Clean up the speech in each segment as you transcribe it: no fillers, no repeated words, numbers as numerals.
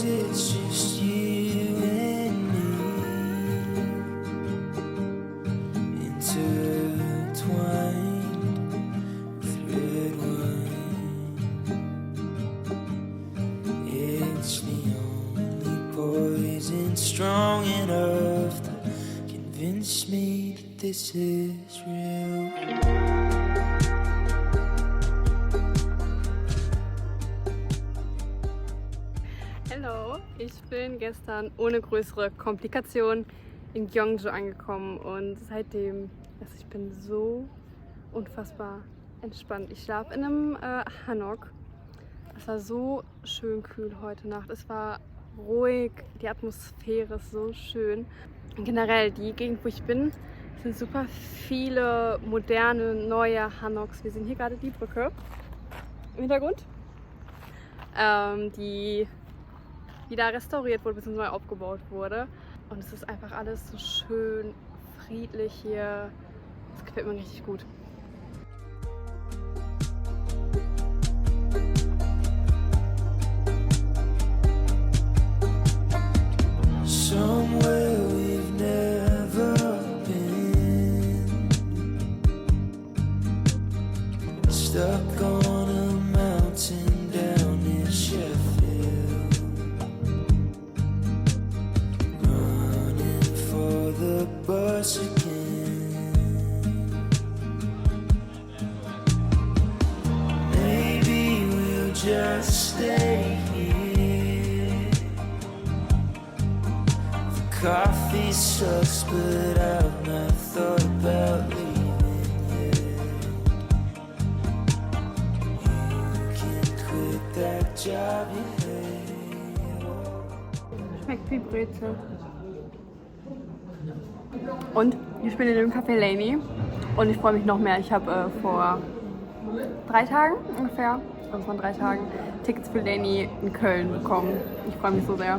days it's just you and me, intertwined with red wine. It's the only poison strong enough to convince me that this is real. Hallo, ich bin gestern ohne größere Komplikationen in Gyeongju angekommen und seitdem, also ich bin so unfassbar entspannt. Ich schlafe in einem Hanok. Es war so schön kühl heute Nacht. Es war ruhig, die Atmosphäre ist so schön. Und generell die Gegend, wo ich bin, sind super viele moderne, neue Hanoks. Wir sehen hier gerade die Brücke im Hintergrund, die wieder restauriert wurde bzw. neu aufgebaut wurde. Und es ist einfach alles so schön friedlich hier. Das gefällt mir richtig gut. Somewhere we've never been, stuck on a mountain down in Sheffield, running for the bus again. Maybe we'll just stay here. The coffee sucks, but I've not thought about leaving yet. You can quit that job you hate. Schmeckt wie Brezel. Und ich bin in dem Café Laney und ich freue mich noch mehr. Ich habe vor 3 Tagen ungefähr, also von 3 Tagen, Tickets für Laney in Köln bekommen. Ich freue mich so sehr.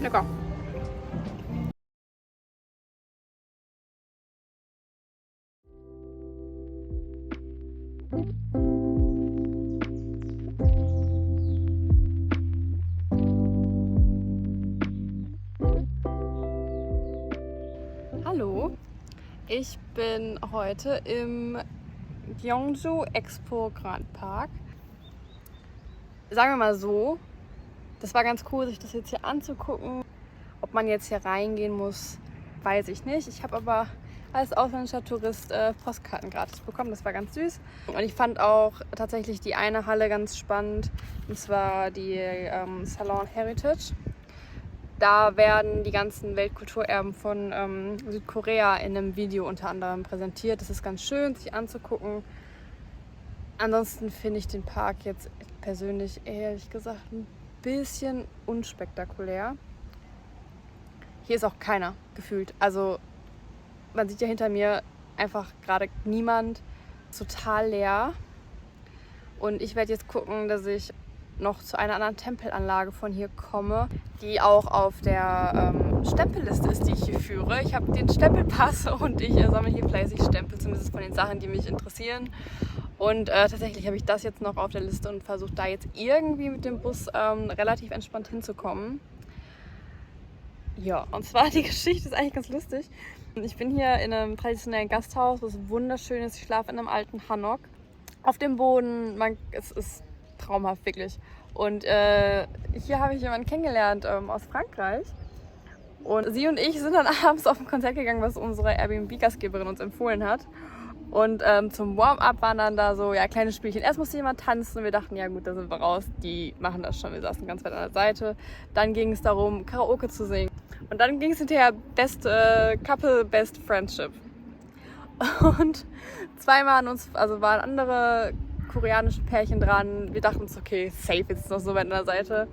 Lecker. Ich bin heute im Gyeongju Expo Grand Park. Sagen wir mal so, das war ganz cool, sich das jetzt hier anzugucken. Ob man jetzt hier reingehen muss, weiß ich nicht. Ich habe aber als ausländischer Tourist Postkarten gratis bekommen. Das war ganz süß. Und ich fand auch tatsächlich die eine Halle ganz spannend. Und zwar die Salon Heritage. Da werden die ganzen Weltkulturerben von Südkorea in einem Video unter anderem präsentiert. Das ist ganz schön, sich anzugucken. Ansonsten finde ich den Park jetzt persönlich ehrlich gesagt ein bisschen unspektakulär. Hier ist auch keiner gefühlt. Also man sieht ja hinter mir einfach gerade niemand, total leer. Und ich werde jetzt gucken, dass ich noch zu einer anderen Tempelanlage von hier komme, die auch auf der Stempelliste ist, die ich hier führe. Ich habe den Stempelpass und ich sammle hier fleißig Stempel, zumindest von den Sachen, die mich interessieren. Und tatsächlich habe ich das jetzt noch auf der Liste und versuche da jetzt irgendwie mit dem Bus relativ entspannt hinzukommen. Ja, und zwar die Geschichte ist eigentlich ganz lustig. Ich bin hier in einem traditionellen Gasthaus, was wunderschön ist. Ich schlafe in einem alten Hanok. Auf dem Boden, es ist traumhaft, wirklich. Und hier habe ich jemanden kennengelernt aus Frankreich. Und sie und ich sind dann abends auf ein Konzert gegangen, was unsere Airbnb-Gastgeberin uns empfohlen hat. Und zum Warm-up waren dann da so kleine Spielchen. Erst musste jemand tanzen und wir dachten, ja gut, da sind wir raus. Die machen das schon. Wir saßen ganz weit an der Seite. Dann ging es darum, Karaoke zu singen. Und dann ging es hinterher Couple Best Friendship. Und zweimal waren andere koreanische Pärchen dran. Wir dachten uns, okay, safe, jetzt ist noch so weit an der Seite.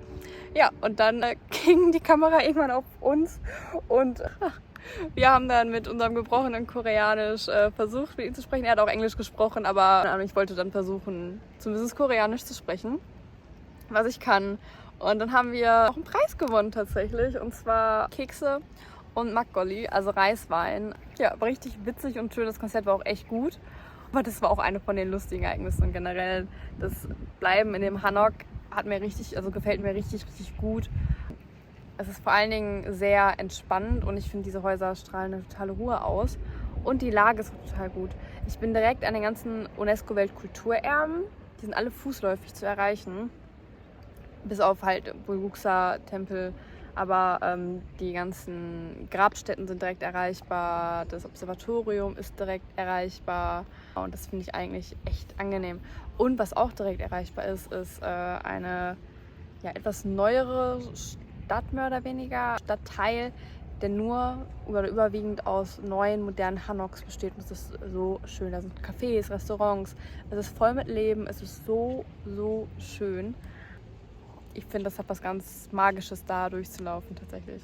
Ja, und dann ging die Kamera irgendwann auf uns und wir haben dann mit unserem gebrochenen Koreanisch versucht, mit ihm zu sprechen. Er hat auch Englisch gesprochen, aber ich wollte dann versuchen, zumindest Koreanisch zu sprechen, was ich kann. Und dann haben wir auch einen Preis gewonnen tatsächlich, und zwar Kekse und Makgeolli, also Reiswein. Ja, war richtig witzig und schön, das Konzert war auch echt gut. Aber das war auch eine von den lustigen Ereignissen und generell das Bleiben in dem Hanok gefällt mir richtig, richtig gut. Es ist vor allen Dingen sehr entspannend und ich finde, diese Häuser strahlen eine totale Ruhe aus. Und die Lage ist total gut. Ich bin direkt an den ganzen UNESCO-Weltkulturerben. Die sind alle fußläufig zu erreichen. Bis auf halt Bulguksa-Tempel. Aber die ganzen Grabstätten sind direkt erreichbar. Das Observatorium ist direkt erreichbar. Und das finde ich eigentlich echt angenehm. Und was auch direkt erreichbar ist eine etwas neuere Stadt, mehr oder weniger, Stadtteil, der nur oder überwiegend aus neuen, modernen Hanoks besteht. Und das ist so schön. Da sind Cafés, Restaurants. Es ist voll mit Leben. Es ist so, so schön. Ich finde, das hat was ganz Magisches, da durchzulaufen tatsächlich.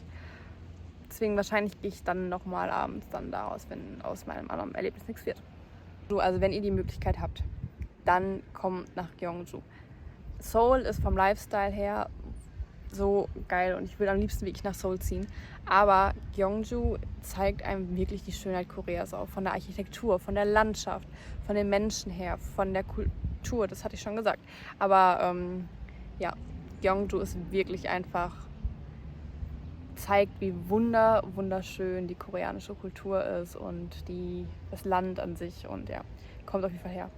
Deswegen wahrscheinlich gehe ich dann nochmal abends dann daraus, wenn aus meinem anderen Erlebnis nichts wird. Also wenn ihr die Möglichkeit habt, dann kommt nach Gyeongju. Seoul ist vom Lifestyle her so geil und ich würde am liebsten wirklich nach Seoul ziehen. Aber Gyeongju zeigt einem wirklich die Schönheit Koreas auf. Von der Architektur, von der Landschaft, von den Menschen her, von der Kultur, das hatte ich schon gesagt. Aber Gyeongju ist wirklich einfach, zeigt, wie wunderschön die koreanische Kultur ist und das Land an sich. Und ja, kommt auf jeden Fall her.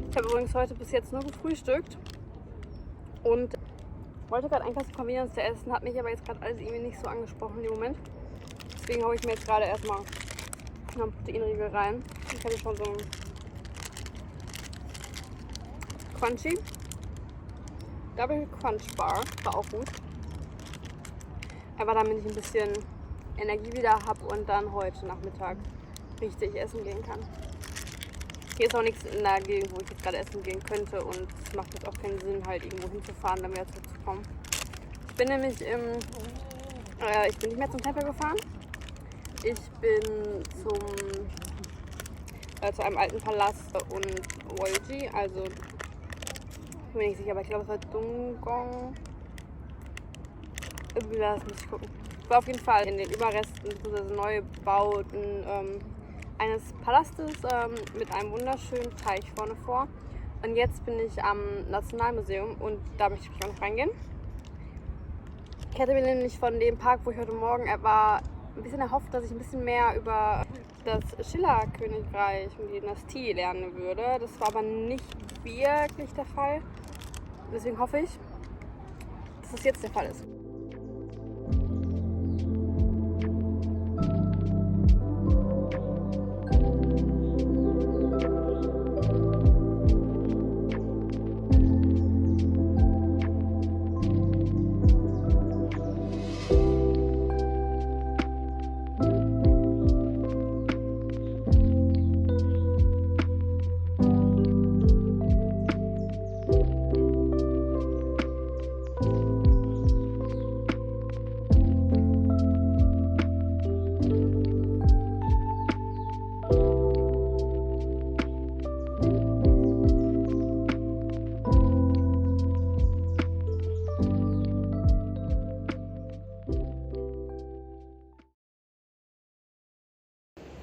Ich habe übrigens heute bis jetzt nur gefrühstückt und wollte gerade eigentlich was Convenience zu essen, hat mich aber jetzt gerade alles irgendwie nicht so angesprochen im Moment. Deswegen habe ich mir jetzt gerade erstmal noch einen Proteinriegel rein. Ich hatte schon so einen Crunchy. Double Crunch Bar. War auch gut. Aber damit ich ein bisschen Energie wieder habe und dann heute Nachmittag richtig essen gehen kann. Hier ist auch nichts in der Gegend, wo ich jetzt gerade essen gehen könnte und es macht jetzt auch keinen Sinn, halt irgendwo hinzufahren, dann wieder zurückzukommen. Ich bin nämlich ich bin nicht mehr zum Tempel gefahren. Ich bin zu einem alten Palast und Wolji, also ich bin nicht sicher, aber ich glaube es war Dungong. Das muss ich gucken. Ich war auf jeden Fall in den Überresten, bzw. Neubauten eines Palastes mit einem wunderschönen Teich vorne vor. Und jetzt bin ich am Nationalmuseum und da möchte ich auch noch reingehen. Ich hätte mir nämlich von dem Park, wo ich heute Morgen war, ein bisschen erhofft, dass ich ein bisschen mehr über das Schiller-Königreich und die Dynastie lernen würde. Das war aber nicht wirklich der Fall. Deswegen hoffe ich, dass das jetzt der Fall ist.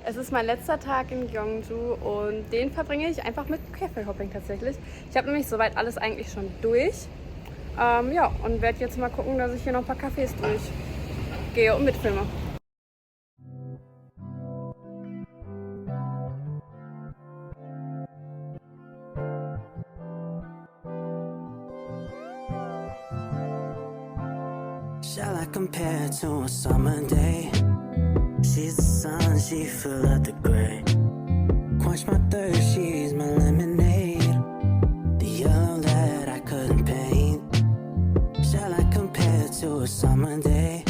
Es ist mein letzter Tag in Gyeongju und den verbringe ich einfach mit Cafe-Hopping tatsächlich. Ich habe nämlich soweit alles eigentlich schon durch. Ja, und werde jetzt mal gucken, dass ich hier noch ein paar Cafés durchgehe und mitfilme. Shall I compare to a summer day? She's the sun, she fill out the gray. Quench my thirst, she's my lemonade. The yellow that I couldn't paint. Shall I compare to a summer day?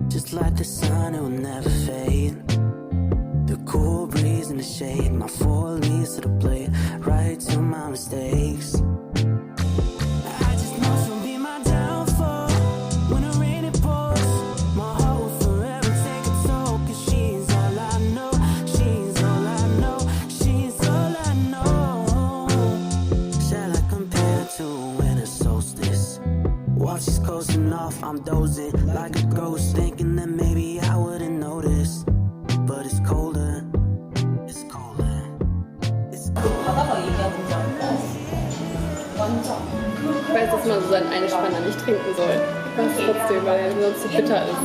Just like the sun, it will never fade. The cool breeze in the shade, my four leaves to the blade, right to my mistakes. I just know she'll be my downfall. When the rain it pours, my heart will forever take a toll. 'Cause she's all I know, she's all I know, she's all I know. Shall I compare to a winter solstice? While she's coasting off, I'm dozing like a ghost, thinking that maybe I wouldn't notice. But it's colder, it's colder, it's colder. Ich weiß, dass man so seinen Einspanner nicht trinken soll. Das trotzdem, weil er sonst zu bitter ist.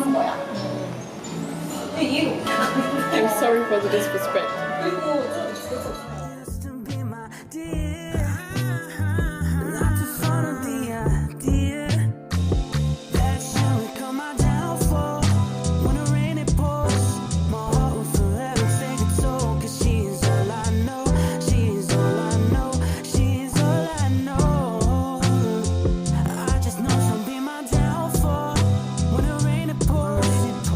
I'm sorry for the disrespect. Used to be my dear, not too fond of the idea that she would come my downfall. When the rain it pours, my heart will forever take a toll. 'Cause she's all I know, she's all I know, she's all I know. I just know she'll be my downfall. When the rain it pours,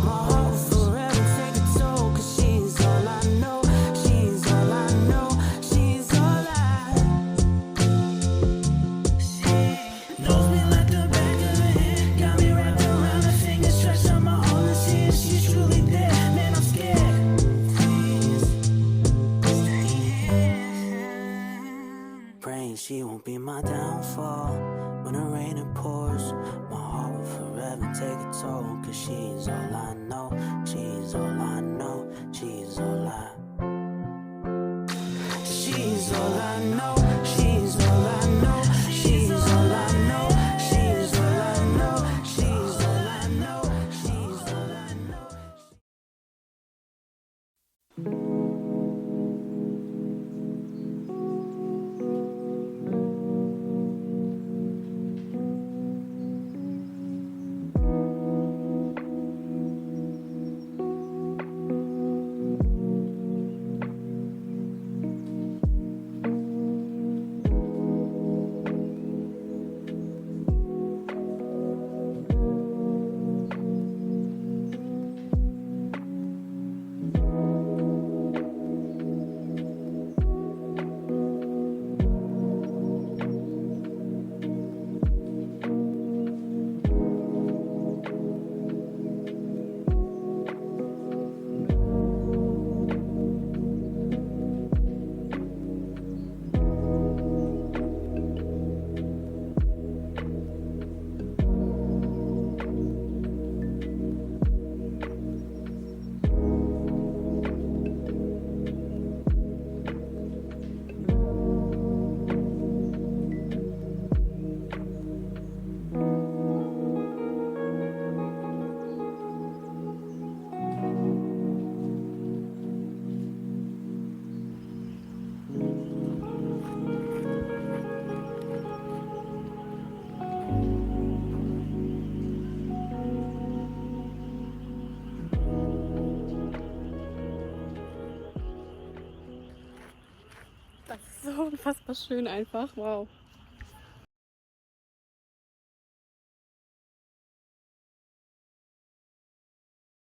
my heart will forever take a toll. 'Cause she's all I know, she's all I know, she's all I. She knows me like the back of her hand, got me wrapped around her fingers, stretched out my arms and see if she's truly there. Man, I'm scared. Please stay here. Praying she won't be my downfall. When the rain it pours, my heart will forever take a toll. 'Cause she's all I know, she's all I know, she's all I. She's all I know, she's all I know, she's all I know, she's all I know, she's all I know, she's all I know. so unfassbar schön einfach. Wow.